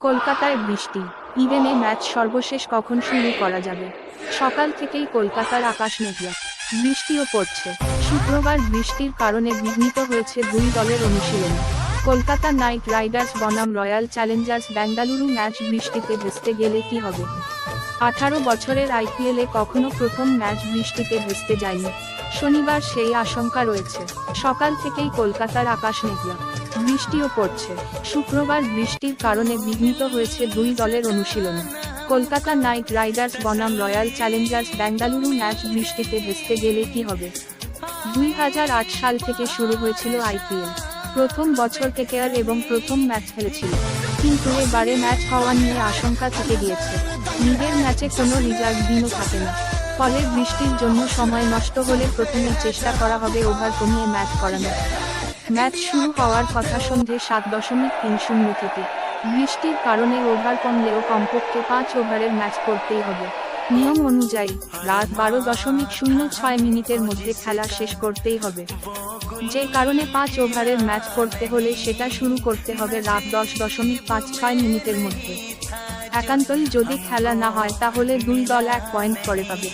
কলকাতায় বৃষ্টি। ইডেনে ম্যাচ সর্বশেষ কখন শুরু করা যাবে? সকাল থেকেই কলকাতার আকাশ মেঘলা, বৃষ্টিও পড়ছে। শুক্রবার বৃষ্টির কারণে বিঘ্নিত হয়েছে দুই দলের অনুশীলন। কলকাতা নাইট রাইডার্স বনাম রয়্যাল চ্যালেঞ্জার্স বেঙ্গালুরু ম্যাচ বৃষ্টিতে ভেস্তে গেলে কি হবে? 18 বছরের আইপিএলে কখনো প্রথম ম্যাচ বৃষ্টিতে ভেস্তে যায়নি। শনিবার সেই আশঙ্কা রয়েছে। সকাল থেকেই কলকাতার আকাশ মেঘলা, বৃষ্টিও পড়ছে। শুক্রবার বৃষ্টির কারণে বিঘ্নিত হয়েছে দুই দলের অনুশীলন। কলকাতা নাইট রাইডার্স বনাম রয়্যাল চ্যালেঞ্জার্স বেঙ্গালুরু ম্যাচ বৃষ্টিতে ভেস্তে গেলে কি হবে? 2008 সাল থেকে শুরু হয়েছিল আইপিএল। প্রথম বছর কেকেআর এবং প্রথম ম্যাচ খেলেছিল, কিন্তু এবারে ম্যাচ হওয়া নিয়ে আশঙ্কা থেকে গিয়েছে। লিগের ম্যাচে কোনো রিজার্ভ দিনও থাকে না, ফলে বৃষ্টির জন্য সময় নষ্ট হলে প্রথমে চেষ্টা করা হবে ওভার কমিয়ে ম্যাচ করানোর। ম্যাচ শুরু হওয়ার কথা সন্ধে 7.30 থেকে। বৃষ্টির কারণে ওভার কমলেও কমপক্ষে 5 ওভারের ম্যাচ করতেই হবে। নিয়ম অনুযায়ী রাত 12.06 মধ্যে খেলা শেষ করতেই হবে। যে কারণে 5 ওভারের ম্যাচ করতে হলে সেটা শুরু করতে হবে রাত 10.56 মধ্যে। একান্তই যদি খেলা না হয় তাহলে দুই দল 1 পয়েন্ট করে পাবে।